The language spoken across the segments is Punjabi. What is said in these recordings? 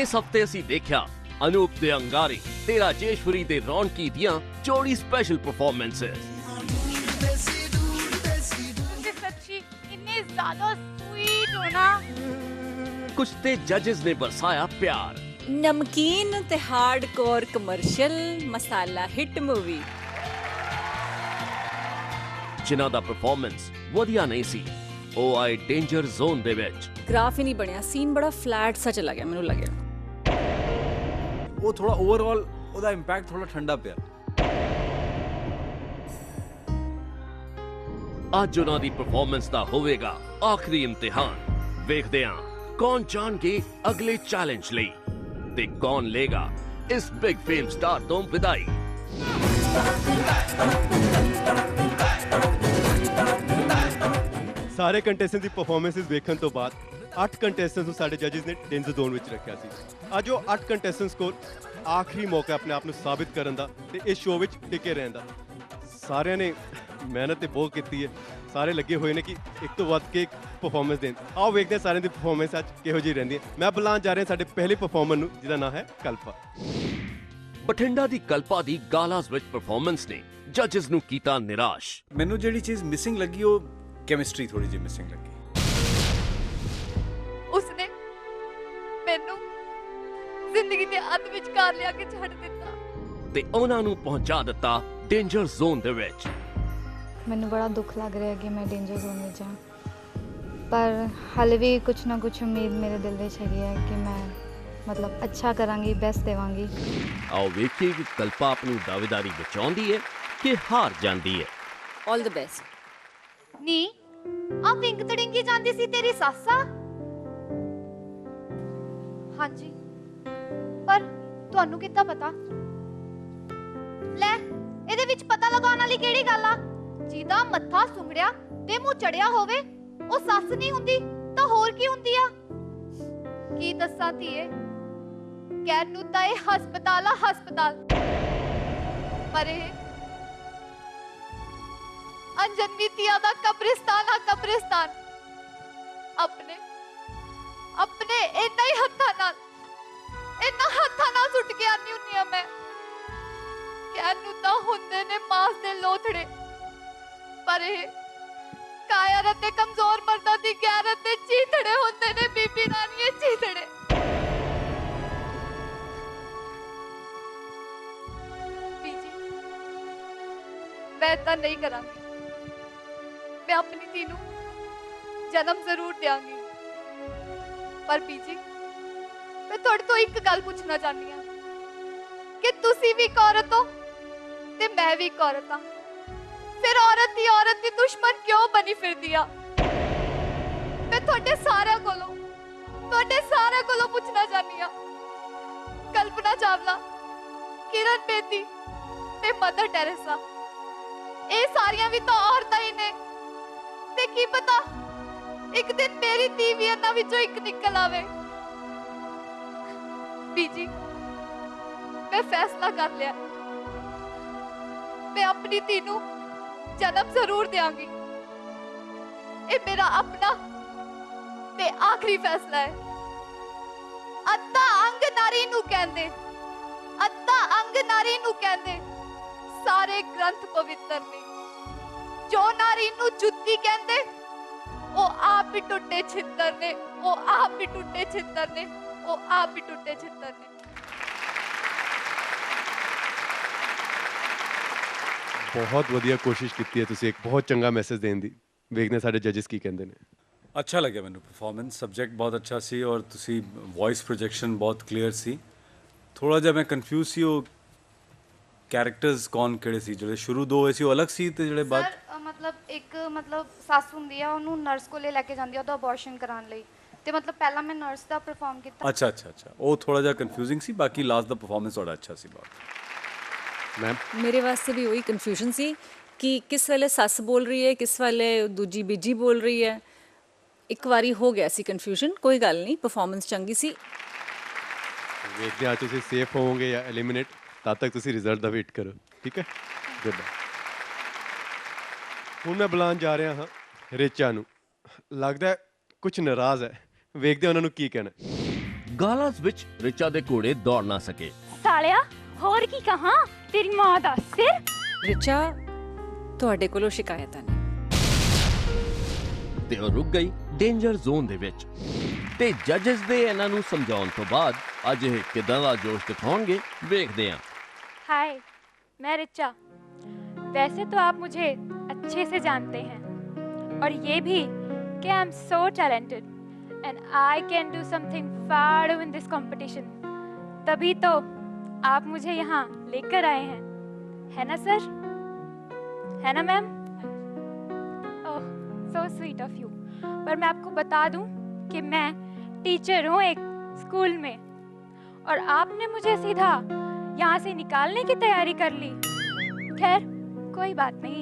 इस हफ्ते असी देखा अनूप दे अंगारे ते राजेश्वरी दे रौनकी दियां जोड़ी स्पेशल परफॉर्मेंसेस। सच्ची इतने ज्यादा स्वीट हो ना। कुछ ते जजेस ने बरसाया प्यार। नमकीन ते हार्डकोर कमर्शियल मसाला हिट मूवी। जिन्हां दा परफॉर्मेंस वधिया नहीं सी, ओ आए डेंजर जोन दे विच। ग्राफ ही नहीं बनया, सीन बड़ा फ्लैट सा चला गया, मैनू लगे वो थोड़ा ओवरऑल ਉਹਦਾ ਇੰਪੈਕਟ ਥੋੜਾ ਠੰਡਾ ਪਿਆ। ਅੱਜ ਉਹਨਾਂ ਦੀ ਪਰਫਾਰਮੈਂਸ ਦਾ ਹੋਵੇਗਾ ਆਖਰੀ ਇਮਤਿਹਾਨ। ਵੇਖਦੇ ਹਾਂ ਕੌਣ ਜਾਣਗੇ ਅਗਲੇ ਚੈਲੰਜ ਲਈ ਤੇ ਕੌਣ ਲੇਗਾ ਇਸ ਬਿਗ ਫੇਮ ਸਟਾਰ ਤੋਂ ਵਿਦਾਈ। ਸਾਰੇ ਕੰਟੈਸਟੈਂਟ ਦੀ ਪਰਫਾਰਮੈਂਸਿਸ ਵੇਖਣ ਤੋਂ ਬਾਅਦ 8 ਕੰਟੈਸਟੈਂਟਸ ਨੂੰ ਸਾਡੇ ਜੱਜਸ ਨੇ ਡੇਂਜਰ ਜ਼ੋਨ ਵਿੱਚ ਰੱਖਿਆ ਸੀ। ਅੱਜ ਉਹ 8 ਕੰਟੈਸਟੈਂਟਸ ਕੋਲ ਆਖਰੀ ਮੌਕਾ ਆਪਣੇ ਆਪ ਨੂੰ ਸਾਬਿਤ ਕਰਨ ਦਾ ਤੇ ਇਸ ਸ਼ੋਅ ਵਿੱਚ ਟਿਕੇ ਰਹਿਣ ਦਾ। ਸਾਰਿਆਂ ਨੇ ਮਿਹਨਤ ਤੇ ਬਹੁਤ ਕੀਤੀ ਹੈ, ਸਾਰੇ ਲੱਗੇ ਹੋਏ ਨੇ ਕਿ ਇੱਕ ਤੋਂ ਵੱਧ ਕੇ ਪਰਫਾਰਮੈਂਸ ਦੇਣ। ਆਓ ਵੇਖਦੇ ਹਾਂ ਸਾਰਿਆਂ ਦੀ ਪਰਫਾਰਮੈਂਸ ਅੱਜ ਕਿਹੋ ਜਿਹੀ ਰਹਿੰਦੀ ਹੈ। ਮੈਂ ਬੁਲਾਉਣ ਜਾ ਰਿਹਾ ਸਾਡੇ ਪਹਿਲੇ ਪਰਫਾਰਮਰ ਨੂੰ, ਜਿਹਦਾ ਨਾਮ ਹੈ ਕਲਪਾ। ਬਠਿੰਡਾ ਦੀ ਕਲਪਾ ਦੀ ਗਾਲਾਸ ਵਿੱਚ ਪਰਫਾਰਮੈਂਸ ਨੇ ਜੱਜਸ ਨੂੰ ਕੀਤਾ ਨਿਰਾਸ਼। ਮੈਨੂੰ ਜਿਹੜੀ ਚੀਜ਼ ਮਿਸਿੰਗ ਲੱਗੀ ਉਹ ਕੈਮਿਸਟਰੀ ਥੋੜੀ ਜਿਹੀ ਮਿਸਿੰਗ ਲੱਗੀ। ਉਸਨੇ ਮੈਨੂੰ ਜ਼ਿੰਦਗੀ ਦੇ ਅੱਧ ਵਿਚਕਾਰ ਲਿਆ ਕੇ ਛੱਡ ਦਿੱਤਾ ਤੇ ਉਹਨਾਂ ਨੂੰ ਪਹੁੰਚਾ ਦਿੱਤਾ ਡੇਂਜਰ ਜ਼ੋਨ ਦੇ ਵਿੱਚ। ਮੈਨੂੰ ਬੜਾ ਦੁੱਖ ਲੱਗ ਰਿਹਾ ਕਿ ਮੈਂ ਡੇਂਜਰ ਜ਼ੋਨ ਵਿੱਚ ਹਾਂ, ਪਰ ਹਾਲੇ ਵੀ ਕੁਛ ਨਾ ਕੁਛ ਉਮੀਦ ਮੇਰੇ ਦਿਲ ਵਿੱਚ ਹੈਗੀ ਹੈ ਕਿ ਮੈਂ ਮਤਲਬ ਅੱਛਾ ਕਰਾਂਗੀ, ਬੈਸਟ ਦੇਵਾਂਗੀ। ਆਓ ਵੇਖੀਏ ਕਿ ਕਲਪਾ ਆਪਣੀ ਦਾਅਵੇਦਾਰੀ ਬਚਾਉਂਦੀ ਹੈ ਕਿ ਹਾਰ ਜਾਂਦੀ ਹੈ। All the best. ਨੀ ਆ ਪਿੰਕ ਤੜਿੰਗੀ ਜਾਂਦੀ ਸੀ ਤੇਰੀ ਸੱਸਾ। ਹਾਂਜੀ, ਪਰ ਤੁਹਾਨੂੰ ਕਿੱਦਾਂ ਪਤਾ? ਲੈ ਇਹਦੇ ਵਿੱਚ ਪਤਾ ਲਗਾਉਣ ਵਾਲੀ ਕਿਹੜੀ ਗੱਲ ਆ? ਜਿਹਦਾ ਮੱਥਾ ਸੁੰਗੜਿਆ ਤੇ ਮੂੰਹ ਚੜਿਆ ਹੋਵੇ ਉਹ ਸੱਸ ਨਹੀਂ ਹੁੰਦੀ ਤਾਂ ਹੋਰ ਕੀ ਹੁੰਦੀ ਆ? ਕੀ ਦੱਸਾਂ ਧੀਏ, ਕਹਿਣ ਨੂੰ ਤਾਂ ਇਹ ਹਸਪਤਾਲ ਆ ਹਸਪਤਾਲ, ਪਰ ਇਹ ਅਣਜਨਮੀ ਧੀਆਂ ਦਾ ਕਬਰਿਸਤਾਨ ਆ ਕਬਰਿਸਤਾਨ। ਆਪਣੇ ਇਹਨਾਂ ਹੀ ਹੱਥਾਂ ਨਾਲ ਸੁੱਟ ਕੇ ਆਨੀ ਹੁੰਨੀ ਆ ਮੈਂ। ਕਹਿਣ ਨੂੰ ਤਾਂ ਹੁੰਦੇ ਨੇ ਮਾਸ ਦੇ ਲੋਥੜੇ, ਪਰ ਇਹ ਕਾਇਰ ਅਤੇ ਕਮਜ਼ੋਰ ਮਰਦਾਂ ਦੀ ਗੈਰਤ ਦੇ ਚੀਥੜੇ ਹੁੰਦੇ ਨੇ ਬੀਬੀ ਰਾਣੀਏ, ਚੀਥੜੇ। ਬੀਜੀ ਮੈਂ ਤਾਂ ਨਹੀਂ ਕਰਾਂਗੀ, मैं अपनी धी नूं जन्म जरूर देंगी, पर बीजी मैं तुहाडे तो एक गल पूछना चाहनी हां कि तुसी भी एक औरत हो ते मैं भी एक औरत हां, फिर औरत दी दुश्मन क्यों बनी फिरदी आ? मैं तुहाडे सारे कोलों पूछना चाहनी हां। कल्पना चावला, किरण बेदी ते मदर टेरेसा, ये सारियां भी तो औरतां ही ने। ते की पता एक दिन मेरी धी भी इन्हां विचों एक निकल आवे। बीजी मैं फैसला कर लिया, मैं अपनी धी नूं जन्म जरूर देंगी। ये मेरा अपना ते आखिरी फैसला है। अद्धा अंग नारी नूं कहंदे, अद्धा अंग नारी नूं कहंदे, सारे ग्रंथ पवित्र ने। जो नारी नूं जुत्ती कहंदे ਉਹ ਆਪ ਵੀ ਟੁੱਟੇ ਛਿੱਤਰ ਨੇ, ਉਹ ਆਪ ਵੀ ਟੁੱਟੇ ਛਿੱਤਰ ਨੇ, ਉਹ ਆਪ ਵੀ ਟੁੱਟੇ ਛਿੱਤਰ ਨੇ। ਬਹੁਤ ਵਧੀਆ ਕੋਸ਼ਿਸ਼ ਕੀਤੀ ਹੈ ਤੁਸੀਂ, ਇੱਕ ਬਹੁਤ ਚੰਗਾ ਮੈਸੇਜ ਦੇਣ ਦੀ। ਵੇਖਦੇ ਸਾਡੇ ਜੱਜਸ ਕੀ ਕਹਿੰਦੇ ਨੇ। ਅੱਛਾ ਲੱਗਿਆ ਮੈਨੂੰ ਪਰਫਾਰਮੈਂਸ, ਸਬਜੈਕਟ ਬਹੁਤ ਅੱਛਾ ਸੀ ਔਰ ਤੁਸੀਂ ਵੌਇਸ ਪ੍ਰੋਜੈਕਸ਼ਨ ਬਹੁਤ ਕਲੀਅਰ ਸੀ। ਥੋੜਾ ਜਿਹਾ ਮੈਂ ਕਨਫਿਊਜ਼ ਸੀ, ਉਹ ਕੈਰੈਕਟਰਸ ਕੌਣ ਕਿਹੜੇ ਸੀ? ਜਿਹੜੇ ਸ਼ੁਰੂ ਦੋ ਹੋਏ ਸੀ ਉਹ ਅਲੱਗ ਸੀ ਤੇ ਜਿਹੜੇ ਬਾਅਦ ਇੱਕ ਸੱਸ ਹੁੰਦੀ ਆ, ਉਹਨੂੰ ਨਰਸ ਕੋਲੇ ਲੈ ਕੇ ਜਾਂਦੀ ਆ ਉਹਦਾ ਅਬੋਰਸ਼ਨ ਕਰਾਉਣ ਲਈ, ਤੇ ਪਹਿਲਾਂ ਮੈਂ ਨਰਸ ਦਾ ਪਰਫਾਰਮ ਕੀਤਾ। ਅੱਛਾ ਉਹ ਥੋੜਾ ਜਿਹਾ ਕਨਫਿਊਜ਼ਿੰਗ ਸੀ, ਬਾਕੀ ਲਾਸਟ ਦਾ ਪਰਫਾਰਮੈਂਸ ਤੁਹਾਡਾ ਅੱਛਾ ਸੀ ਬਹੁਤ। ਮੈਮ मेरे वास्ते भी वही कन्फ्यूजन सी कि किस वेले सस बोल रही है, किस वेले दूजी बीजी बोल रही है। एक बारी हो गया सी कन्फ्यूजन, कोई गल नहीं, परफॉर्मेंस चंगी सी। ਵੇਖਦੇ ਹਾਂ ਤੁਸੀਂ ਸੇਫ ਹੋਵੋਗੇ ਜਾਂ ਐਲੀਮੀਨੇਟ। ਤਦ ਤੱਕ ਤੁਸੀਂ ਰਿਜ਼ਲਟ ਦਾ ਵੇਟ ਕਰੋ, ਠੀਕ ਹੈ? ਗੁੱਡ। ਹੁਣ ਮੈਂ ਬੁਲਾਉਣ ਜਾ ਰਿਹਾ ਹਾਂ ਰਿਚਾ ਨੂੰ। ਲੱਗਦਾ ਕੁਝ ਨਾਰਾਜ਼ ਹੈ, ਵੇਖਦੇ ਹਾਂ ਉਹਨਾਂ ਨੂੰ ਕੀ ਕਹਿਣਾ। ਗਾਲਾਂ ਵਿੱਚ ਰਿਚਾ ਦੇ ਘੋੜੇ ਦੌੜ ਨਾ ਸਕੇ। ਸਾਲਿਆ ਹੋਰ ਕੀ ਕਹਾਂ, ਤੇਰੀ ਮਾਂ ਦਾ ਸਿਰ। ਰਿਚਾ ਤੁਹਾਡੇ ਕੋਲੋਂ ਸ਼ਿਕਾਇਤਾਂ ਨੇ। ਤੇ ਉਹ ਰੁਕ ਗਈ ਡੇਂਜਰ ਜ਼ੋਨ ਦੇ ਵਿੱਚ। ਤੇ ਜੱਜਸ ਦੇ ਇਹਨਾਂ ਨੂੰ ਸਮਝਾਉਣ ਤੋਂ ਬਾਅਦ ਅੱਜ ਇਹ ਕਿਦਾਂ ਦਾ ਜੋਸ਼ ਦਿਖਾਉਣਗੇ, ਵੇਖਦੇ ਹਾਂ। हाय, मैं रिचा। वैसे तो आप मुझे अच्छे से जानते हैं और ये भी कि I am so talented and I can do something far in this competition. तभी तो आप मुझे यहाँ लेकर आए हैं, है ना सर? है ना ma'am? Oh so sweet of you. पर मैं आपको बता दूं कि मैं टीचर हूँ एक स्कूल में, और आपने मुझे सीधा यहाँ से निकालने की तैयारी कर ली। खैर कोई बात नहीं।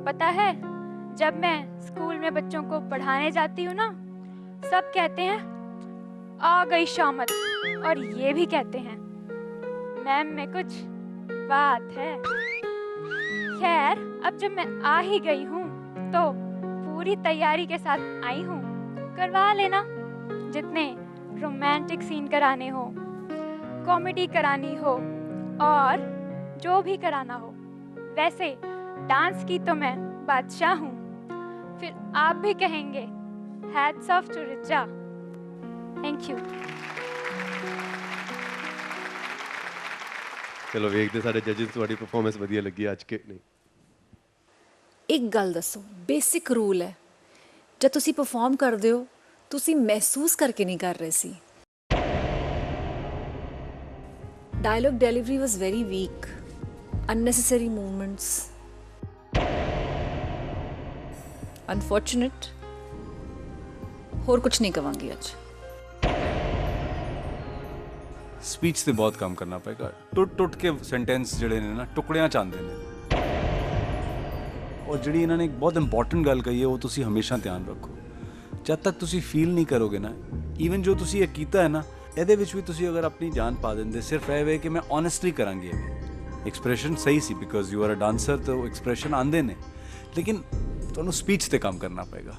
पता है, जब मैं स्कूल में बच्चों को पढ़ाने जाती हूँ ना, सब कहते हैं आ गई शामत, और ये भी कहते हैं मैम में कुछ बात है। खैर अब जब मैं आ ही गई हूँ तो पूरी तैयारी के साथ आई हूँ। करवा लेना, जितने रोमांटिक सीन कराने हो, कॉमेडी करानी हो, और जो भी कराना हो। वैसे डांस की तो मैं बादशाह हूँ, फिर आप भी कहेंगे hats off to Richa. Thank you. ਚਲੋ ਵੇਖਦੇ ਸਾਡੇ ਜੱਜਸ ਤੁਹਾਡੀ ਪਰਫਾਰਮੈਂਸ ਵਧੀਆ ਲੱਗੀ ਅੱਜ ਕਿ ਨਹੀਂ। ਇੱਕ ਗੱਲ ਦੱਸੋ, ਬੇਸਿਕ ਰੂਲ ਹੈ, ਜਦ ਤੁਸੀਂ ਪਰਫਾਰਮ ਕਰਦੇ ਹੋ ਤੁਸੀਂ ਮਹਿਸੂਸ ਕਰਕੇ ਨਹੀਂ ਕਰ ਰਹੇ ਸੀ। Dialogue delivery was very weak, unnecessary movements, unfortunate. ਹੋਰ ਕੁਝ ਨਹੀਂ ਕਵਾਂਗੀ ਅੱਜ। ਸਪੀਚ ਤੇ ਬਹੁਤ ਕੰਮ ਕਰਨਾ ਪਏਗਾ। ਟੁੱਟ ਕੇ ਸੈਂਟੈਂਸ ਜਿਹੜੇ ਨੇ ਨਾ ਟੁਕੜਿਆਂ ਚ ਆਉਂਦੇ ਨੇ। ਔਰ ਜਿਹੜੀ ਇਹਨਾਂ ਨੇ ਇੱਕ ਬਹੁਤ ਇੰਪੋਰਟੈਂਟ ਗੱਲ ਕਹੀ ਹੈ, ਉਹ ਤੁਸੀਂ ਹਮੇਸ਼ਾ ਧਿਆਨ ਰੱਖੋ। ਜਦ ਤੱਕ ਤੁਸੀਂ ਫੀਲ ਨਹੀਂ ਕਰੋਗੇ ਨਾ, ਈਵਨ ਜੋ ਤੁਸੀਂ ਇਹ ਕੀਤਾ ਹੈ ਨਾ, ਇਹਦੇ ਵਿੱਚ ਵੀ ਤੁਸੀਂ ਅਗਰ ਆਪਣੀ ਜਾਨ ਪਾ ਦਿੰਦੇ, ਸਿਰਫ ਇਹ ਵੇ ਕਿ ਮੈਂ ਓਨੈਸਟਲੀ ਕਰਾਂਗੀ। ਇਹ ਐਕਸਪ੍ਰੈਸ਼ਨ ਸਹੀ ਸੀ because you are a dancer, ਤਾਂ ਉਹ ਐਕਸਪ੍ਰੈਸ਼ਨ ਆਉਂਦੇ ਨੇ, ਲੇਕਿਨ ਤੁਹਾਨੂੰ ਸਪੀਚ ਤੇ ਕੰਮ ਕਰਨਾ ਪਏਗਾ।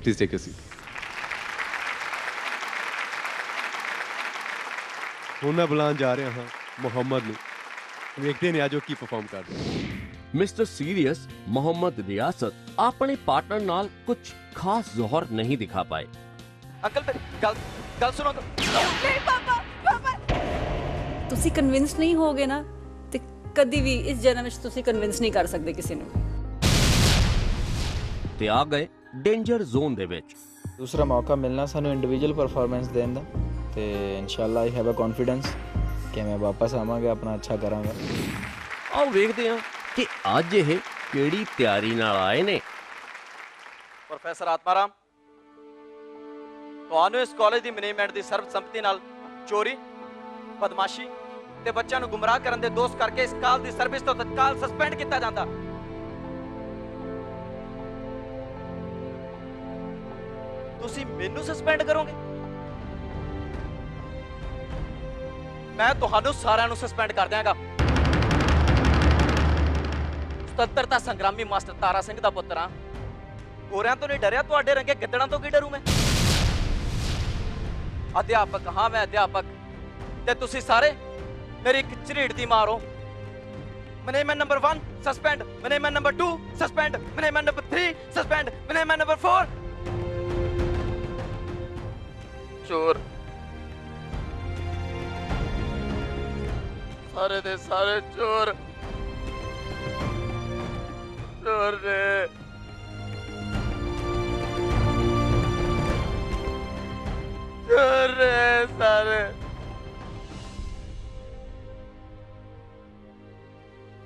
Please take a seat. ਹੁਣ ਮੈਂ ਬੁਲਾਉਣ ਜਾ ਰਿਹਾ ਹਾਂ ਮੁਹੰਮਦ ਨੂੰ। ਵੇਖਦੇ ਨੇ ਅੱਜ ਉਹ ਕੀ ਪਰਫਾਰਮ ਕਰਦੇ। ਮਿਸਟਰ ਸੀਰੀਅਸ मोहम्मद रियासत अपने पार्टनर नाल कुछ खास जोहर नहीं दिखा पाए। अंकल गल सुनो तो। ਨਹੀਂ ਪਾਪਾ, ਪਾਪਾ। ਤੁਸੀਂ ਕਨਵਿੰਸ ਨਹੀਂ ਹੋਗੇ ਨਾ, ਤੇ ਕਦੀ ਵੀ ਇਸ ਜਨਮ ਵਿੱਚ ਤੁਸੀਂ ਕਨਵਿੰਸ ਨਹੀਂ ਕਰ ਸਕਦੇ ਕਿਸੇ ਨੂੰ। ਤੇ ਆ ਗਏ ਡੇਂਜਰ ਜ਼ੋਨ ਦੇ ਵਿੱਚ। ਦੂਸਰਾ ਮੌਕਾ ਮਿਲਣਾ ਸਾਨੂੰ ਇੰਡੀਵਿਜੂਅਲ ਪਰਫਾਰਮੈਂਸ ਦੇਣ ਦਾ, ਤੇ ਇਨਸ਼ਾਅੱਲਾ ਆਈ ਹੈਵ ਅ ਕੌਨਫੀਡੈਂਸ ਕਿ ਮੈਂ ਵਾਪਸ ਆਵਾਂਗਾ, ਆਪਣਾ ਅੱਛਾ ਕਰਾਂਗਾ। ਆਓ ਵੇਖਦੇ ਹਾਂ ਕਿ ਅੱਜ ਇਹ ਕਿਹੜੀ ਤਿਆਰੀ ਨਾਲ ਆਏ ਨੇ। ਪ੍ਰੋਫੈਸਰ ਆਤਮਾਰਾਮ, ਤੁਹਾਨੂੰ ਇਸ ਕਾਲਜ ਦੀ ਮੈਨੇਜਮੈਂਟ ਦੀ ਸਰਬਸੰਮਤੀ ਨਾਲ ਚੋਰੀ, ਬਦਮਾਸ਼ੀ ਤੇ ਬੱਚਿਆਂ ਨੂੰ ਗੁੰਮਰਾਹ ਕਰਨ ਦੇ ਦੋਸ਼ ਕਰਕੇ ਇਸ ਕਾਲ ਦੀ ਸਰਵਿਸ ਤੋਂ ਤਤਕਾਲ ਸਸਪੈਂਡ ਕੀਤਾ ਜਾਂਦਾ। ਤੁਸੀਂ ਮੈਨੂੰ ਸਸਪੈਂਡ ਕਰੋਗੇ? ਮੈਂ ਤੁਹਾਨੂੰ ਸਾਰਿਆਂ ਨੂੰ ਸਸਪੈਂਡ ਕਰ ਦਿਆਂਗਾ। ਸੁਤੰਤਰਤਾ ਸੰਗਰਾਮੀ ਮਾਸਟਰ ਤਾਰਾ ਸਿੰਘ ਦਾ ਪੁੱਤਰ ਹਾਂ। ਗੋਰਿਆਂ ਤੋਂ ਨਹੀਂ ਡਰਿਆ, ਤੁਹਾਡੇ ਰੰਗੇ ਗਿੱਦੜਾਂ ਤੋਂ ਕੀ ਡਰੂ ਮੈਂ? ਅਧਿਆਪਕ ਹਾਂ ਮੈਂ, ਅਧਿਆਪਕ, ਤੇ ਤੁਸੀਂ ਸਾਰੇ ਮੇਰੀ ਇੱਕ ਝਰੀਟ ਦੀ ਮਾਰ ਹੋ। Management number 1 suspend, management number 2 suspend, management number 3 suspend, management number 4 ਚੋਰ। ਸਾਰੇ ਦੇ ਸਾਰੇ ਚੋਰ ਚੋਰ ਨੇ। ਚੋਰ ਨੇ ਸਾਰੇ।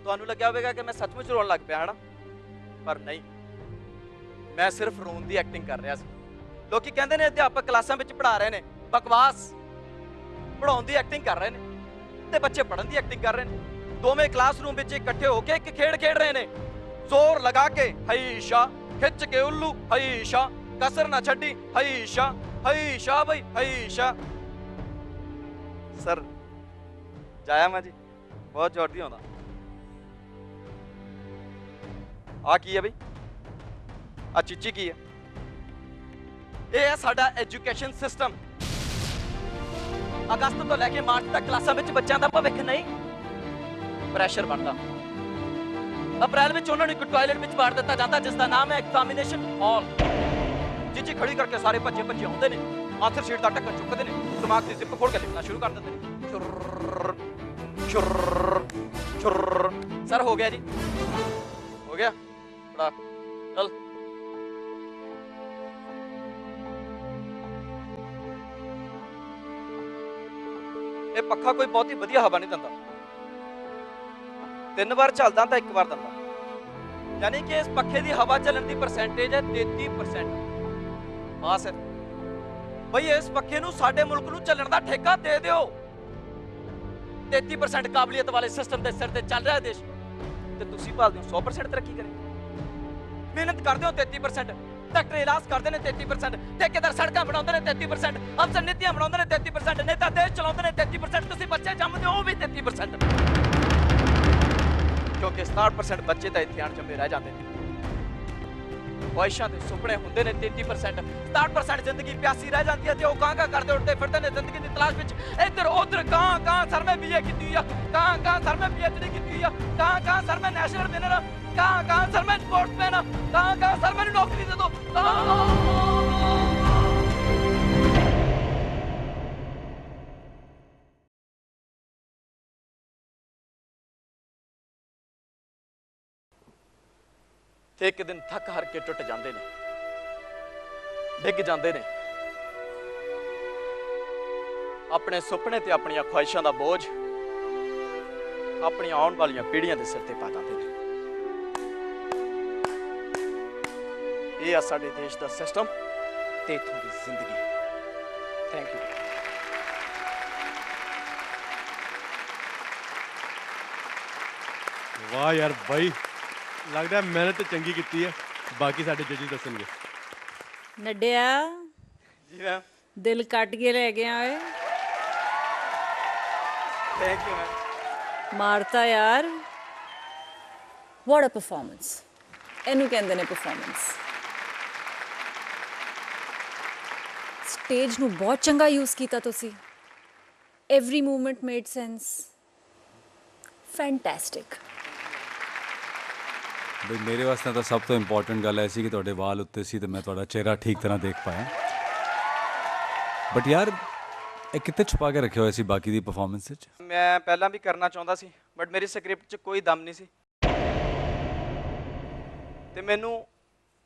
ਤੁਹਾਨੂੰ ਲੱਗਿਆ ਹੋਵੇਗਾ ਕਿ ਮੈਂ ਸੱਚਮੁੱਚ ਰੋਣ ਲੱਗ ਪਿਆ, ਹਨਾ? ਪਰ ਨਹੀਂ, ਮੈਂ ਸਿਰਫ ਰੋਣ ਦੀ ਐਕਟਿੰਗ ਕਰ ਰਿਹਾ ਸੀ। ਲੋਕੀ ਕਹਿੰਦੇ ਨੇ ਅਧਿਆਪਕ ਕਲਾਸਾਂ ਵਿੱਚ ਪੜ੍ਹਾ ਰਹੇ ਨੇ, ਬਕਵਾਸ। ਪੜ੍ਹਾਉਣ ਦੀ ਐਕਟਿੰਗ ਕਰ ਰਹੇ ਨੇ ਤੇ ਬੱਚੇ ਪੜ੍ਹਨ ਦੀ ਐਕਟਿੰਗ ਕਰ ਰਹੇ ਨੇ। ਦੋਵੇਂ ਕਲਾਸਰੂਮ ਵਿੱਚ ਇਕੱਠੇ ਹੋ ਕੇ ਇੱਕ ਖੇਡ ਖੇਡ ਰਹੇ ਨੇ। ਜ਼ੋਰ ਲਗਾ ਕੇ ਹਈਸ਼ਾ, ਖਿੱਚ ਕੇ ਉੱਲੂ ਹਈਸ਼ਾ, ਕਸਰ ਨਾ ਛੱਡੀ ਹਈਸ਼ਾ, ਹਈਸ਼ਾ ਬਈ ਹਈਸ਼ਾ। ਸਰ ਜਾਇਆ ਮੈਂ ਜੀ, ਬਹੁਤ ਜ਼ੋਰ ਦੀ ਆਉਂਦਾ। ਆ ਕੀ ਹੈ ਬਈ? ਆ ਚੀਚੀ ਕੀ ਹੈ? ਇਹ ਹੈ ਸਾਡਾ ਐਜੂਕੇਸ਼ਨ ਸਿਸਟਮ। ਅਗਸਤ ਤੋਂ ਲੈ ਕੇ ਮਾਰਚ ਤੱਕ ਕਲਾਸਾਂ ਵਿੱਚ ਬੱਚਿਆਂ ਦਾ ਭਵਿੱਖ ਨਹੀਂ, ਪ੍ਰੈਸ਼ਰ ਬਣਦਾ। ਅਪ੍ਰੈਲ ਵਿੱਚ ਉਹਨਾਂ ਨੂੰ ਇੱਕ ਟਾਇਲਟ ਵਿੱਚ ਵਾੜ ਦਿੱਤਾ ਜਾਂਦਾ ਜਿਸ ਦਾ ਨਾਮ ਹੈ ਐਗਜ਼ਾਮੀਨੇਸ਼ਨ ਹਾਲ, ਜਿੱਥੇ ਖੜੀ ਕਰਕੇ ਸਾਰੇ ਭੱਜੇ ਆਉਂਦੇ ਨੇ, ਆਥਰ ਸ਼ੀਟ ਦਾ ਢੱਕਣ ਚੁੱਕਦੇ ਨੇ, ਦਿਮਾਗ ਦੀ ਜ਼ਿਪ ਖੋਲ ਕੇ ਲਿਖਣਾ ਸ਼ੁਰੂ ਕਰ ਦਿੰਦੇ ਨੇ। ਚੁਰ ਚੁਰ ਚੁਰ। ਸਰ ਹੋ ਗਿਆ ਜੀ, ਹੋ ਗਿਆ ਬੜਾ ਚਲ। ਇਹ ਪੱਖਾ ਕੋਈ ਬਹੁਤੀ ਵਧੀਆ ਹਵਾ ਨਹੀਂ ਦਿੰਦਾ, 3 ਵਾਰ ਚੱਲਦਾ ਤਾਂ 1 ਵਾਰ ਦਿੰਦਾ, ਯਾਨੀ ਕਿ ਇਸ ਪੱਖੇ ਦੀ ਹਵਾ ਚੱਲਣ ਦੀ ਪਰਸੈਂਟੇਜ ਹੈ 33%। ਬਸ ਬਈ ਇਸ ਪੱਖੇ ਨੂੰ ਸਾਡੇ ਮੁਲਕ ਨੂੰ ਚੱਲਣ ਦਾ ਠੇਕਾ ਦੇ ਦਿਓ। 33% ਕਾਬਲੀਅਤ ਵਾਲੇ ਸਿਸਟਮ ਦੇ ਸਿਰ ਤੇ ਚੱਲ ਰਿਹਾ ਦੇਸ਼, ਤੇ ਤੁਸੀਂ ਭਾਲਦੇ ਹੋ 100% ਤਰੱਕੀ ਕਰੇ। ਮਿਹਨਤ ਕਰਦੇ ਹੋ 33%, ਡਾਕਟਰ ਇਲਾਜ ਕਰਦੇ ਨੇ 33%, ਠੇਕੇਦਾਰ ਸੜਕਾਂ ਬਣਾਉਂਦੇ ਨੇ 33%, ਅਫਸਰ ਨੀਤੀਆਂ ਬਣਾਉਂਦੇ ਨੇ 33%, ਨੇਤਾ ਦੇਸ਼ ਚਲਾਉਂਦੇ ਨੇ 33%, ਤੁਸੀਂ ਬੱਚੇ ਜੰਮਦੇ ਹੋ ਉਹ ਵੀ 33%, ਕਿਉਂਕਿ 67% ਬੱਚੇ ਤਾਂ ਇੱਥੇ ਅਣਜੰਮੇ ਰਹਿ ਜਾਂਦੇ ਨੇ। ਖੁਆਇਸ਼ਾਂ ਦੇ ਸੁਪਨੇ ਹੁੰਦੇ ਨੇ 33%, 67% ਜ਼ਿੰਦਗੀ ਪਿਆਸੀ ਰਹਿ ਜਾਂਦੀ ਹੈ ਤੇ ਉਹ ਕਾਂ ਕਰਦੇ ਉੱਠਦੇ ਫਿਰਦੇ ਨੇ ਜ਼ਿੰਦਗੀ ਦੀ ਤਲਾਸ਼ ਵਿੱਚ, ਇੱਧਰ ਉੱਧਰ ਕਾਂ ਸਰ ਮੈਂ BA ਕੀਤੀ ਆ, ਕਾਂ ਸਰ ਮੈਂ PhD ਕੀਤੀ ਆ, ਕਾਂ ਸਰ ਮੈਂ ਨੈਸ਼ਨਲ ਵਿਨਰ ਆ, ਕਾਂ ਸਰ ਮੈਂ ਸਪੋਰਟਸਮੈਨ ਆ, ਕਾਂ ਸਰ ਮੈਨੂੰ ਨੌਕਰੀ ਦੇ ਦਿਓ। ਤੇ ਇੱਕ ਦਿਨ ਥੱਕ ਹਾਰ ਕੇ ਟੁੱਟ ਜਾਂਦੇ ਨੇ, ਡਿੱਗ ਜਾਂਦੇ ਨੇ, ਆਪਣੇ ਸੁਪਨੇ ਤੇ ਆਪਣੀਆਂ ਖੁਆਇਸ਼ਾਂ ਦਾ ਬੋਝ ਆਪਣੀਆਂ ਆਉਣ ਵਾਲੀਆਂ ਪੀੜ੍ਹੀਆਂ ਦੇ ਸਿਰ ਤੇ ਪਾ ਦਿੰਦੇ ਨੇ। ਇਹ ਆ ਸਾਡੇ ਦੇਸ਼ ਦਾ ਸਿਸਟਮ ਤੇ ਇੱਥੋਂ ਦੀ ਜ਼ਿੰਦਗੀ। Thank you. ਵਾਹ ਯਾਰ ਬਾਈ, ਲੱਗਦਾ ਮਿਹਨਤ ਚੰਗੀ ਕੀਤੀ ਹੈ। ਬਾਕੀ ਸਾਡੇ ਜੱਜੀ ਦੱਸਣਗੇ। ਨੱਡਿਆ ਜੀ ਮੈਮ। ਦਿਲ ਕੱਟ ਕੇ ਲੈ ਗਿਆ ਓਏ, ਥੈਂਕ ਯੂ ਮੈਮ। ਮਾਰਤਾ ਯਾਰ। ਵਾਟ ਅ ਪਰਫਾਰਮੈਂਸ, ਇਹਨੂੰ ਕਹਿੰਦੇ ਨੇ ਪਰਫਾਰਮੈਂਸ। ਸਟੇਜ ਨੂੰ ਬਹੁਤ ਚੰਗਾ ਯੂਜ਼ ਕੀਤਾ ਤੁਸੀਂ, every movement made sense, fantastic. ਬਈ ਮੇਰੇ ਵਾਸਤੇ ਤਾਂ ਸਭ ਤੋਂ ਇੰਪੋਰਟੈਂਟ ਗੱਲ ਐ ਸੀ ਕਿ ਤੁਹਾਡੇ ਵਾਲ ਉੱਤੇ ਸੀ ਤੇ ਮੈਂ ਤੁਹਾਡਾ ਚਿਹਰਾ ਠੀਕ ਤਰ੍ਹਾਂ ਦੇਖ ਪਾਇਆ। ਬਟ ਯਾਰ ਇਹ ਕਿੱਥੇ ਛੁਪਾ ਕੇ ਰੱਖਿਆ ਹੋਇਆ ਸੀ ਬਾਕੀ ਦੀ ਪਰਫਾਰਮੈਂਸ ਵਿੱਚ? ਮੈਂ ਪਹਿਲਾਂ ਵੀ ਕਰਨਾ ਚਾਹੁੰਦਾ ਸੀ ਬਟ ਮੇਰੀ ਸਕ੍ਰਿਪਟ 'ਚ ਕੋਈ ਦਮ ਨਹੀਂ ਸੀ, ਤੇ ਮੈਨੂੰ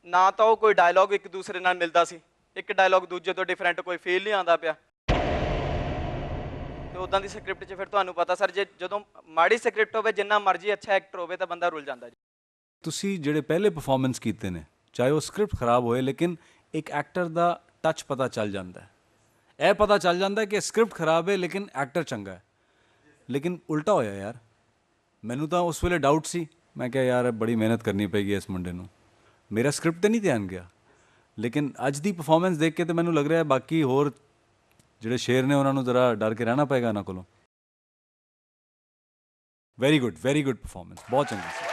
ਨਾ ਤਾਂ ਉਹ ਕੋਈ ਡਾਇਲੌਗ ਇੱਕ ਦੂਸਰੇ ਨਾਲ ਮਿਲਦਾ ਸੀ, ਇੱਕ ਡਾਇਲੌਗ ਦੂਜੇ ਤੋਂ ਡਿਫਰੈਂਟ ਕੋਈ ਫੀਲ ਨਹੀਂ ਆਉਂਦਾ ਪਿਆ। ਤੇ ਉਦਾਂ ਦੀ ਸਕ੍ਰਿਪਟ 'ਚ ਫਿਰ ਤੁਹਾਨੂੰ ਪਤਾ ਸਰ, ਜਦੋਂ ਮਾੜੀ ਸਕ੍ਰਿਪਟ ਹੋਵੇ ਜਿੰਨਾ ਮਰਜ਼ੀ ਅੱਛਾ ਐਕਟਰ ਹੋਵੇ ਤਾਂ ਬੰਦਾ ਰੁੱਲ ਜਾਂਦਾ ਜੀ। ਤੁਸੀਂ ਜਿਹੜੇ ਪਹਿਲੇ ਪਰਫਾਰਮੈਂਸ ਕੀਤੇ ਨੇ, ਚਾਹੇ ਉਹ ਸਕ੍ਰਿਪਟ ਖਰਾਬ ਹੋਏ, ਲੇਕਿਨ ਇੱਕ ਐਕਟਰ ਦਾ ਟੱਚ ਪਤਾ ਚੱਲ ਜਾਂਦਾ ਹੈ। ਇਹ ਪਤਾ ਚੱਲ ਜਾਂਦਾ ਕਿ ਸਕ੍ਰਿਪਟ ਖਰਾਬ ਹੈ ਲੇਕਿਨ ਐਕਟਰ ਚੰਗਾ ਹੈ। ਲੇਕਿਨ ਉਲਟਾ ਹੋਇਆ ਯਾਰ, ਮੈਨੂੰ ਤਾਂ ਉਸ ਵੇਲੇ ਡਾਊਟ ਸੀ। ਮੈਂ ਕਿਹਾ ਯਾਰ ਬੜੀ ਮਿਹਨਤ ਕਰਨੀ ਪਏਗੀ ਇਸ ਮੁੰਡੇ ਨੂੰ, ਮੇਰਾ ਸਕ੍ਰਿਪਟ ਤੇ ਨਹੀਂ ਧਿਆਨ ਗਿਆ। ਲੇਕਿਨ ਅੱਜ ਦੀ ਪਰਫਾਰਮੈਂਸ ਦੇਖ ਕੇ ਤਾਂ ਮੈਨੂੰ ਲੱਗ ਰਿਹਾ ਬਾਕੀ ਹੋਰ ਜਿਹੜੇ ਸ਼ੇਰ ਨੇ ਉਹਨਾਂ ਨੂੰ ਜ਼ਰਾ ਡਰ ਕੇ ਰਹਿਣਾ ਪਏਗਾ ਇਹਨਾਂ ਕੋਲੋਂ। ਵੈਰੀ ਗੁੱਡ ਪਰਫਾਰਮੈਂਸ, ਬਹੁਤ ਚੰਗੀ ਸੀ।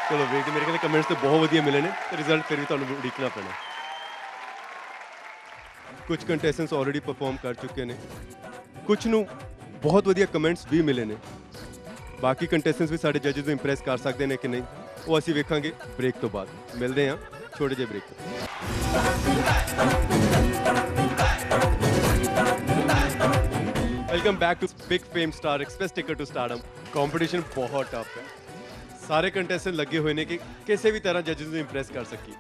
ਚਲੋ ਵੇਖਦੇ, ਮੇਰੇ ਕਹਿੰਦੇ ਕਮੈਂਟਸ ਤੇ ਬਹੁਤ ਵਧੀਆ ਮਿਲੇ ਨੇ ਤੇ ਰਿਜ਼ਲਟ ਫਿਰ ਵੀ ਤੁਹਾਨੂੰ ਉਡੀਕਣਾ ਪੈਣਾ। ਕੁਝ ਕੰਟੈਸਟੈਂਟਸ ਆਲਰੇਡੀ ਪਰਫਾਰਮ ਕਰ ਚੁੱਕੇ ਨੇ, ਕੁਝ ਨੂੰ ਬਹੁਤ ਵਧੀਆ ਕਮੈਂਟਸ ਵੀ ਮਿਲੇ ਨੇ। ਬਾਕੀ ਕੰਟੈਸਟੈਂਟਸ ਵੀ ਸਾਡੇ ਜੱਜਸ ਨੂੰ ਇੰਪ੍ਰੈਸ ਕਰ ਸਕਦੇ ਨੇ ਕਿ ਨਹੀਂ, ਉਹ ਅਸੀਂ ਵੇਖਾਂਗੇ ਬ੍ਰੇਕ ਤੋਂ ਬਾਅਦ। ਮਿਲਦੇ ਹਾਂ ਛੋਟੇ ਜਿਹੇ ਬ੍ਰੇਕ ਤੋਂ। Welcome back to Big Fame Star Express Ticket to Stardom. Competition ਬਹੁਤ ਟਫ ਹੈ, ਸਾਰੇ ਕੰਟੈਸਟੈਂਟ ਲੱਗੇ ਹੋਏ ਨੇ ਕਿ ਕਿਸੇ ਵੀ ਤਰ੍ਹਾਂ ਜੱਜਸ ਨੂੰ ਇੰਪ੍ਰੈਸ ਕਰ ਸਕੀਏ।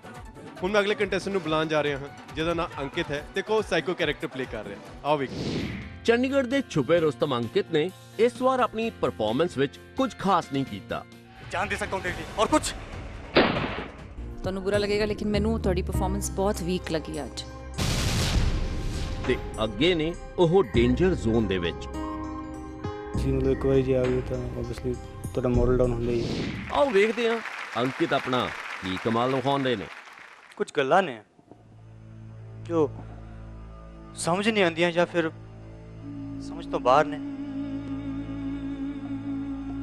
ਹੁਣ ਮੈਂ ਅਗਲੇ ਕੰਟੈਸਟੈਂਟ ਨੂੰ ਬੁਲਾਉਣ ਜਾ ਰਿਹਾ ਹਾਂ ਜਿਹਦਾ ਨਾਮ ਅੰਕਿਤ ਹੈ ਤੇ ਕੋ ਸਾਈਕੋ ਕੈਰੈਕਟਰ ਪਲੇ ਕਰ ਰਿਹਾ। ਆਓ ਵੇਖੀਏ। ਚੰਡੀਗੜ੍ਹ ਦੇ ਛੁਪੇ ਰੁਸਤਮ ਅੰਕਿਤ ਨੇ ਇਸ ਵਾਰ ਆਪਣੀ ਪਰਫਾਰਮੈਂਸ ਵਿੱਚ ਕੁਝ ਖਾਸ ਨਹੀਂ ਕੀਤਾ। ਜਾਨ ਦੇ ਸਕਦਾ ਹੂੰ ਔਰ ਕੁਝ ਤੁਹਾਨੂੰ ਬੁਰਾ ਲੱਗੇਗਾ ਲੇਕਿਨ ਮੈਨੂੰ ਤੁਹਾਡੀ ਪਰਫਾਰਮੈਂਸ ਬਹੁਤ ਵੀਕ ਲੱਗੀ ਅੱਜ। ਤੇ ਅੱਗੇ ਨੇ ਉਹ ਡੇਂਜਰ ਜ਼ੋਨ ਦੇ ਵਿੱਚ। ਜੀ ਮਤਲਬ ਇੱਕ ਵਾਰੀ ਜੇ ਆ ਗਈ ਤਾਂ ਆਬਵੀਅਸਲੀ ਤੁਹਾਡਾ ਮੋਰਲ ਡਾਊਨ ਹੁੰਦਾ ਹੀ ਹੈ। ਆਓ ਵੇਖਦੇ ਹਾਂ ਅੰਕਿਤ ਆਪਣਾ ਕੀ ਕਮਾਲ ਦਿਖਾਉਂਦੇ ਨੇ। ਕੁਝ ਗੱਲਾਂ ਨੇ ਜੋ ਸਮਝ ਨਹੀਂ ਆਉਂਦੀਆਂ ਜਾਂ ਫਿਰ ਸਮਝ ਤੋਂ ਬਾਹਰ ਨੇ।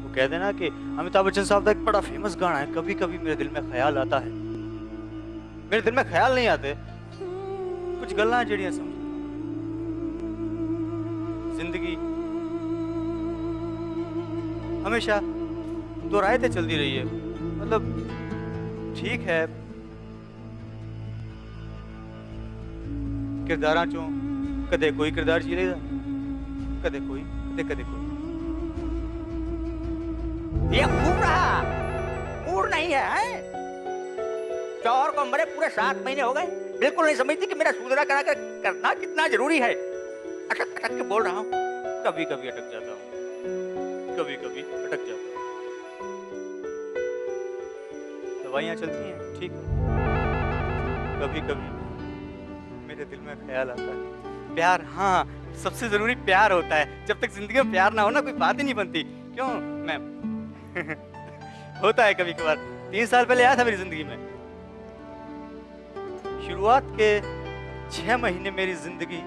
वो कहते हैं ना कि अमिताभ बच्चन साहब का एक बड़ा फेमस गाना है, कभी कभी मेरे दिल में ख्याल आता है। मेरे दिल में ख्याल नहीं आते कुछ गल्लां जेड़ियां समझ जिंदगी हमेशा दोहराए ते चलती रही है। मतलब ठीक है किरदारां चों कदे कोई किरदार जी लेदा, कदे कोई, कदे कोई। ये पूरा मूड नहीं है, चौर को मरे पूरे 7 महीने हो गए, बिल्कुल नहीं समझती कि मेरा सुधरा करना कितना जरूरी है। अटक अटक के बोल रहा हूँ, कभी कभी अटक जाता हूँ, कभी कभी अटक जाता हूँ। दवाइयाँ चलती हैं, ठीक है। कभी कभी मेरे दिल में ख्याल आता है प्यार, हाँ सबसे जरूरी प्यार होता है। जब तक जिंदगी में प्यार ना हो ना कोई बात ही नहीं बनती। क्यों मैम? होता है कभी कभार। 3 साल पहले आया था मेरी जिंदगी में। शुरुआत के 6 महीने मेरी जिंदगी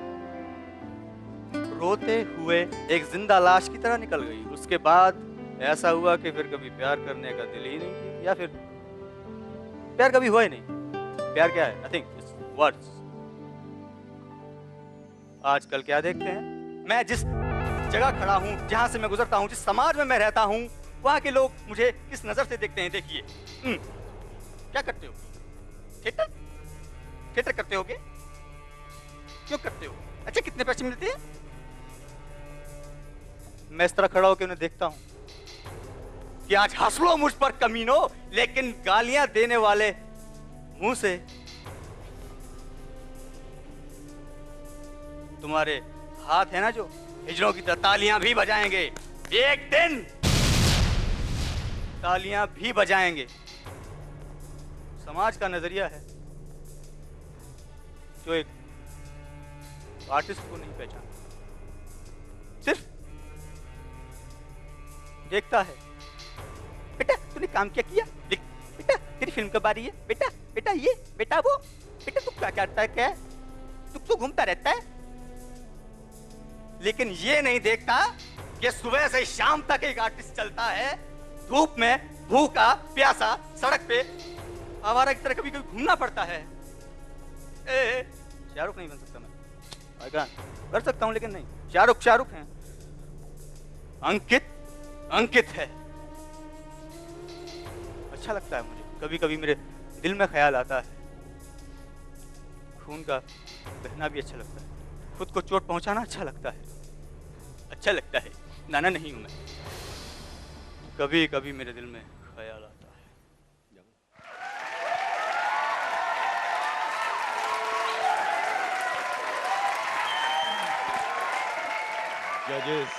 रोते हुए एक जिंदा लाश की तरह निकल गई। उसके बाद ऐसा हुआ कि फिर कभी प्यार करने का दिल ही नहीं किया, या फिर प्यार कभी हुआ ही नहीं। प्यार क्या है? Nothing, it's words. आजकल क्या देखते हैं, मैं जिस जगह खड़ा हूं, जहां से मैं गुजरता हूं, जिस समाज में मैं रहता हूं, वहां के लोग मुझे किस नजर से देखते हैं। देखिए क्या करते हो? थिएटर थिएटर करते होगे? क्यों करते हो? अच्छा कितने पैसे मिलते हैं? मैं इस तरह खड़ा होकर उन्हें देखता हूं कि आज हंस लो मुझ पर कमीनो, लेकिन गालियां देने वाले मुंह से तुम्हारे हाथ है ना जो हिजड़ों की तरह तालियां भी बजाएंगे। एक दिन तालियां भी बजाएंगे। समाज का नजरिया है जो एक आर्टिस्ट को नहीं पहचानता, सिर्फ देखता है बेटा तूने काम क्या किया, बेटा तेरी फिल्म कब आ रही है, बेटा बेटा ये बेटा वो, बेटा तू क्या करता है, क्या तू घूमता रहता है। लेकिन ये नहीं देखता कि सुबह से शाम तक एक आर्टिस्ट चलता है, धूप में भूखा प्यासा सड़क पे आवारा की तरह कभी कभी घूमना पड़ता है। शाहरुख नहीं बन सकता मैं, कर सकता हूं लेकिन नहीं। शाहरुख हैं, अंकित है। अच्छा लगता है मुझे, कभी कभी मेरे दिल में ख्याल आता है, खून का बहना भी अच्छा लगता है, खुद को चोट पहुंचाना अच्छा लगता है, अच्छा लगता है। नाना नहीं हूं मैं, कभी कभी मेरे दिल में ख्याल आता है। Judges,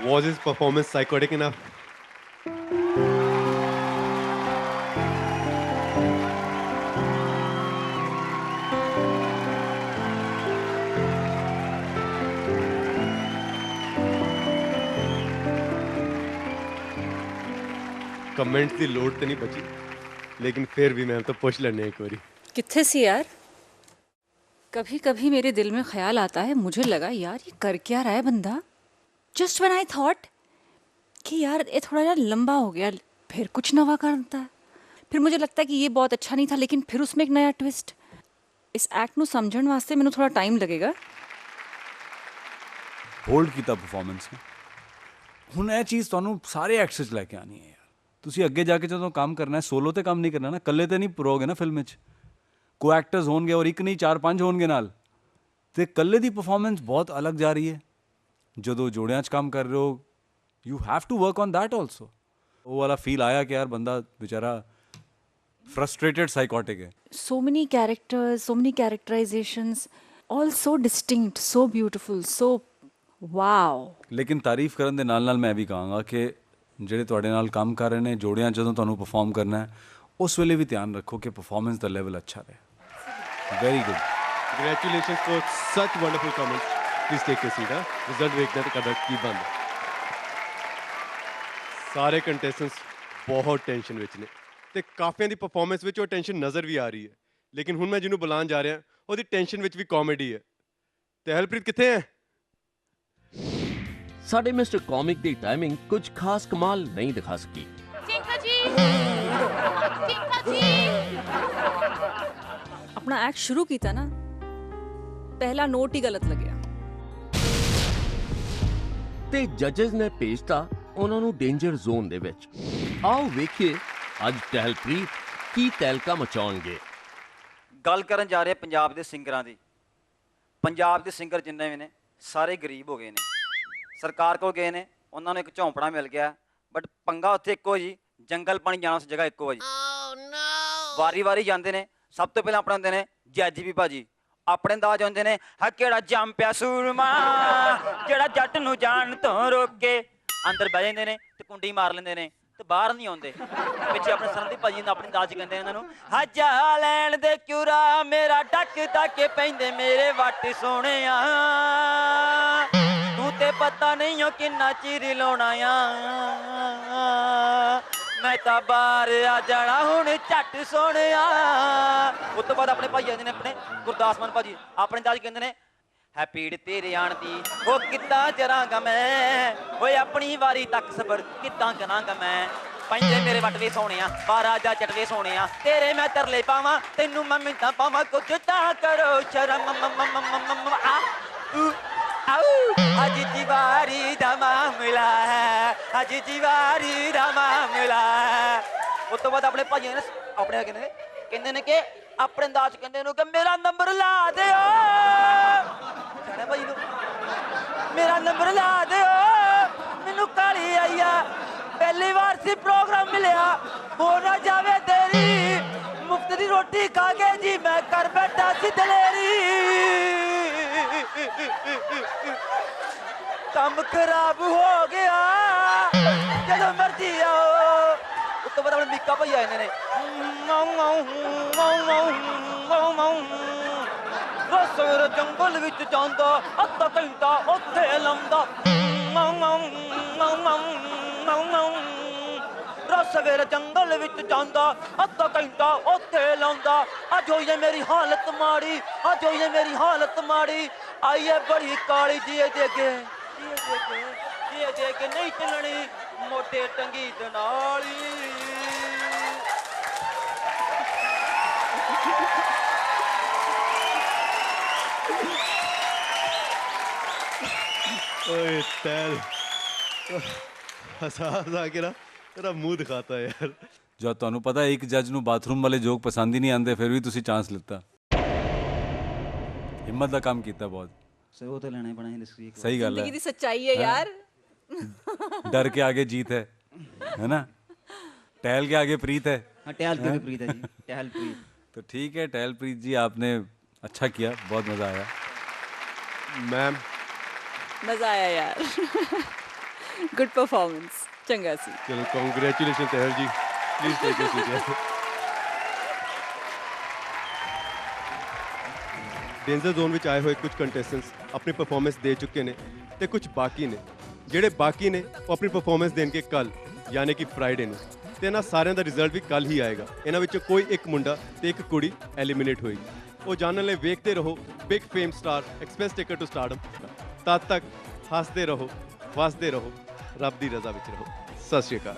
was his performance psychotic enough? Comments की लोड तो नहीं बची, लेकिन फिर भी मैम तो पुछ लेने एक बारी। कित्थे सी यार? कभी कभी मेरे दिल में ख्याल आता है, मुझे लगा यार ये कर क्या रहा है बंदा। जस्ट व्हेन आई थॉट कि यार ये थोड़ा यार लंबा हो गया, फिर कुछ नवा करता है, फिर मुझे लगता है कि ये बहुत अच्छा नहीं था, लेकिन फिर उसमें एक नया ट्विस्ट। इस एक्ट ਨੂੰ ਸਮਝਣ ਵਾਸਤੇ ਮੈਨੂੰ थोड़ा टाइम लगेगा। होल्ड ਕੀਤਾ परफॉर्मेंस में। ਹੁਣ ਇਹ ਚੀਜ਼ ਤੁਹਾਨੂੰ ਸਾਰੇ ਐਕਟਸ 'ਚ ਲੈ ਕੇ ਆਣੀ ਹੈ ਯਾਰ। ਤੁਸੀਂ ਅੱਗੇ ਜਾ ਕੇ ਜਦੋਂ ਕੰਮ ਕਰਨਾ ਹੈ, ਸੋਲੋ ਤੇ ਕੰਮ ਨਹੀਂ ਕਰਨਾ ਨਾ, ਇਕੱਲੇ ਤੇ ਨਹੀਂ ਪਰੋਗੇ ਨਾ ਫਿਲਮ 'ਚ। ਕੋ ਐਕਟਰਸ ਹੋਣਗੇ ਔਰ ਇੱਕ ਨਹੀਂ 4-5 ਹੋਣਗੇ ਨਾਲ, ਤੇ ਇਕੱਲੇ ਦੀ ਪਰਫਾਰਮੈਂਸ ਬਹੁਤ ਅਲੱਗ ਜਾ ਰਹੀ ਹੈ। ਜਦੋਂ ਜੋੜਿਆਂ 'ਚ ਕੰਮ ਕਰ ਰਹੇ ਹੋ, you have to work on that also. ਉਹ ਵਾਲਾ ਫੀਲ ਆਇਆ ਕਿ ਯਾਰ ਬੰਦਾ बेचारा frustrated psychotic है। So many characters, so many characterizations, all so distinct, so beautiful, so wow। ਲੇਕਿਨ ਤਾਰੀਫ ਕਰਨ ਦੇ ਨਾਲ ਨਾਲ ਮੈਂ ਵੀ ਕਹਾਂਗਾ ਕਿ ਜਿਹੜੇ ਤੁਹਾਡੇ ਨਾਲ ਕੰਮ ਕਰ ਰਹੇ ਨੇ, ਜੋੜਿਆਂ ਜਦੋਂ ਤੁਹਾਨੂੰ ਪਰਫਾਰਮ ਕਰਨਾ ਹੈ, ਉਸ ਵੇਲੇ ਵੀ ਧਿਆਨ ਰੱਖੋ ਕਿ ਪਰਫਾਰਮੈਂਸ ਦਾ ਲੈਵਲ ਅੱਛਾ ਰਹੇ। Very good, congratulations for such wonderful comments. Please take a seat. Result ਵੇਖਦੇ ਹਾਂ ਕਦੋਂ ਕੀ ਬਣਦਾ। ਸਾਰੇ ਕੰਟੈਸਟੈਂਟਸ ਬਹੁਤ ਟੈਨਸ਼ਨ ਵਿੱਚ ਨੇ ਤੇ ਕਾਫੀਆਂ ਦੀ ਪਰਫਾਰਮੈਂਸ ਵਿੱਚ ਉਹ ਟੈਨਸ਼ਨ ਨਜ਼ਰ ਵੀ ਆ ਰਹੀ ਹੈ, ਲੇਕਿਨ ਹੁਣ ਮੈਂ ਜਿਹਨੂੰ ਬੁਲਾਉਣ ਜਾ ਰਿਹਾ ਉਹਦੀ ਟੈਨਸ਼ਨ ਵਿੱਚ ਵੀ ਕਾਮੇਡੀ ਹੈ। ਤੇ ਹਰਪ੍ਰੀਤ ਕਿੱਥੇ ਹੈ? ਸਾਡੇ ਮਿਸਟਰ ਕੌਮਿਕ ਦੀ ਟਾਈਮਿੰਗ ਕੁਝ ਖਾਸ ਕਮਾਲ ਨਹੀਂ ਦਿਖਾ ਸਕੀ। टिंका जी, टिंका जी। अपना एक्ट शुरू किया ना, पहला नोट ही गलत लग गया। ਤੇ ਜੱਜਸ ਨੇ ਭੇਜਤਾ ਉਹਨਾਂ ਨੂੰ ਡੇਂਜਰ ਜ਼ੋਨ ਦੇ ਵਿੱਚ। ਆਓ ਵੇਖੀਏ ਅੱਜ ਟਹਿਲਪ੍ਰੀਤ ਕੀ ਤਹਿਲਕਾ ਮਚਾਉਣਗੇ। ਗੱਲ ਕਰਨ ਜਾ ਰਹੇ ਪੰਜਾਬ ਦੇ ਸਿੰਗਰਾਂ ਦੀ। ਪੰਜਾਬ ਦੇ ਸਿੰਗਰ ਜਿੰਨੇ ਵੀ ਨੇ ਸਾਰੇ ਗਰੀਬ ਹੋ ਗਏ ਨੇ, ਸਰਕਾਰ ਕੋਲ ਗਏ ਨੇ, ਉਹਨਾਂ ਨੂੰ ਇੱਕ ਝੌਂਪੜਾ ਮਿਲ ਗਿਆ, ਬਟ ਪੰਗਾ ਉੱਥੇ ਇੱਕੋ ਜੀ, ਜੰਗਲ ਪਾਣੀ ਜਾਣਾ ਉਸ ਜਗ੍ਹਾ ਇੱਕੋ ਜੀ। ਵਾਰੀ ਵਾਰੀ ਜਾਂਦੇ ਨੇ, ਸਭ ਤੋਂ ਪਹਿਲਾਂ ਆਪਣੇ ਹੁੰਦੇ ਨੇ ਜੱਜ ਵੀ ਭਾਜੀ, ਆਪਣੇ ਅੰਦਾਜ਼ ਹੁੰਦੇ ਨੇ ਹਾ ਕਿਹੜਾ ਜੰਮ ਪਿਆ ਸੂਰਮਾ ਜਿਹੜਾ ਜੱਟ ਨੂੰ ਜਾਣ ਤੋਂ ਰੋਕੇ। ਅੰਦਰ ਬਹਿ ਜਾਂਦੇ ਨੇ ਤੇ ਕੁੰਡੀ ਮਾਰ ਲੈਂਦੇ ਨੇ ਤੇ ਬਾਹਰ ਨਹੀਂ ਆਉਂਦੇ। ਪਿੱਛੇ ਆਪਣੇ ਸਰਦੀ ਭਾਜੀ ਨੇ ਆਪਣੇ ਅੰਦਾਜ਼ ਕਹਿੰਦੇ ਇਹਨਾਂ ਨੂੰ ਹਾਜਾ ਲੈਣ ਦੇ ਕਿਉਰਾ ਮੇਰਾ ਡੱਕ ਕੇ ਪੈਂਦੇ ਮੇਰੇ ਵੱਟ ਸੋਹਣਿਆ ਤੂੰ ਤੇ ਪਤਾ ਨਹੀਂ ਓ ਕਿੰਨਾ ਚਿਰ ਲਾਉਣਾ ਆ ਮੈਂ ਤਾਂ ਬਾਹਰ ਆ ਜਾਣਾ ਹੁਣ ਝੱਟ ਸੋਹਣਿਆ। ਉਸ ਤੋਂ ਬਾਅਦ ਆਪਣੇ ਭਾਈ ਆਉਂਦੇ ਨੇ ਆਪਣੇ ਗੁਰਦਾਸ ਮਾਨ ਭਾਜੀ, ਆਪਣੇ ਅੰਦਾਜ਼ ਕਹਿੰਦੇ ਨੇ ਹੈ ਪੀੜ ਤੇਰੇ ਆਣ ਦੀ ਉਹ ਕਿੱਦਾਂ ਜਰਾਂਗਾ ਮੈਂ ਓਏ ਆਪਣੀ ਵਾਰੀ ਤੱਕ ਸਬਰ ਕਿੱਦਾਂ ਕਰਾਂਗਾ ਮੈਂ ਪੈਂਦੇ ਮੇਰੇ ਵਟਵੇ ਸੋਹਣਿਆ ਬਾਰਾ ਜਾ ਚਟਵੇ ਸੋਹਣਿਆ ਤੇਰੇ ਮੈਂ ਤਰਲੇ ਪਾਵਾਂ ਤੈਨੂੰ ਮੈਂ ਮਿੰਤਾਂ ਪਾਵਾਂ ਕੁਝ ਤਾਂ ਕਰੋ ਸ਼ਰਮ ਆ ਅੱਜ ਦੀਵਾਰੀ ਦਾ ਮਾਮਲਾ ਹੈ ਅੱਜ ਦੀਵਾਰੀ ਦਾ ਮਾਮਲਾ ਹੈ। ਉਸ ਤੋਂ ਬਾਅਦ ਆਪਣੇ ਭਾਈਆਂ ਨੇ ਆਪਣੇ ਕਹਿੰਦੇ ਨੇ ਕਿ ਆਪਣੇ ਅੰਦਾਜ਼ ਕਹਿੰਦੇ ਨੇ ਕਿ ਮੇਰਾ ਨੰਬਰ ਲਾ ਦਿਓ ਸਾਡਾ ਭਾਈ ਨੂੰ ਮੇਰਾ ਨੰਬਰ ਲਾ ਦਿਓ ਮੈਨੂੰ ਕਾਲੀ ਆਈ ਆ ਪਹਿਲੀ ਵਾਰ ਸੀ ਪ੍ਰੋਗਰਾਮ ਮਿਲਿਆ ਹੋ ਨਾ ਜਾਵੇ ਤੇਰੀ ਮੁਫਤ ਦੀ ਰੋਟੀ ਖਾ ਕੇ ਜੀ ਮੈਂ ਕਰ ਬੈਠਾ ਸੀ ਦਲੇਰੀ ਕੰਮ ਖਰਾਬ ਹੋ ਗਿਆ ਜਦੋਂ ਮਰਜੀ ਆਓ। ਉਸ ਤੋਂ ਬਾਅਦ ਆਪਣੇ ਮੀਕਾ ਭਾਈ ਆਏ ਨੇ ਰਸੋਰ ਜੰਗਲ ਵਿੱਚ ਜਾਂਦਾ ਅੱਧਾ ਘੰਟਾ ਉੱਥੇ ਲੰਮਦਾ ਰਸਵੇਰ ਜੰਗਲ ਵਿੱਚ ਜਾਂਦਾ ਅੱਧਾ ਘੰਟਾ ਉੱਥੇ ਲਾਉਂਦਾ ਅੱਜ ਹੋਈ ਮੇਰੀ ਹਾਲਤ ਮਾੜੀ ਅੱਜ ਹੋਈ ਮੇਰੀ ਹਾਲਤ ਮਾੜੀ ਆਈ ਹੈ ਬੜੀ ਕਾਲੀ ਜੀਏ ਦੇ ਕੇ ਨਹੀਂ ਚੱਲਣੀ ਮੋਢੇ ਟੰਗੀ ਦੇ ਨਾਲੀ। ਓਏ ਟੈਲ ਹਸਾ ਕੇ ਨਾ ਤੇਰਾ ਮੂੰਹ ਦਿਖਾਤਾ ਯਾਰ। ਜਦ ਤੁਹਾਨੂੰ ਪਤਾ ਇੱਕ ਜੱਜ ਨੂੰ ਬਾਥਰੂਮ ਵਾਲੇ ਜੋਕ ਪਸੰਦ ਹੀ ਨਹੀਂ ਆਉਂਦੇ ਫਿਰ ਵੀ ਤੁਸੀਂ ਚਾਂਸ ਲਿੱਤਾ, ਹਿੰਮਤ ਦਾ ਕੰਮ ਕੀਤਾ ਬਹੁਤ। ਸਰ ਉਹ ਤਾਂ ਲੈਣਾ ਹੀ ਪੈਣਾ ਸੀ। सही गल है, जिंदगी दी सच्चाई है यार। डर के आगे जीत है ना, टहल के आगे प्रीत है। हाँ टहल के प्रीत है जी, टहल प्रीत। तो ठीक है टहल प्रीत जी, आपने अच्छा किया, बहुत मज़ा आया। मैम मजा आया यार। गुड परफॉर्मेंस, चंगा सी। चलो congratulation Tahal ji, please take your seat. Danger zone ਵਿੱਚ ਆਏ ਹੋਏ ਕੁਝ ਕੰਟੈਸਟੈਂਟਸ ਆਪਣੀ ਪਰਫਾਰਮੈਂਸ ਦੇ ਚੁੱਕੇ ਨੇ ਤੇ ਕੁਝ ਬਾਕੀ ਨੇ। ਜਿਹੜੇ ਬਾਕੀ ਨੇ ਉਹ ਆਪਣੀ ਪਰਫਾਰਮੈਂਸ ਦੇਣਗੇ ਕੱਲ ਯਾਨੀ ਕਿ ਫਰਾਈਡੇ ਨੂੰ, ਤੇ ਇਹਨਾਂ ਸਾਰਿਆਂ ਦਾ ਰਿਜ਼ਲਟ ਵੀ ਕੱਲ ਹੀ ਆਏਗਾ। ਇਹਨਾਂ ਵਿੱਚੋਂ ਕੋਈ ਇੱਕ ਮੁੰਡਾ ਤੇ ਇੱਕ ਕੁੜੀ ਐਲੀਮੀਨੇਟ ਹੋਏਗੀ। ਉਹ ਜਾਣਨ ਲਈ ਵੇਖਦੇ ਰਹੋ Big Fame Star Express Ticket to Stardom. ਤਦ ਤੱਕ ਹੱਸਦੇ ਰਹੋ, ਵਸਦੇ ਰਹੋ, ਰੱਬ ਦੀ ਰਜ਼ਾ ਵਿੱਚ ਰਹੋ। ਸਤਿ ਸ਼੍ਰੀ ਅਕਾਲ।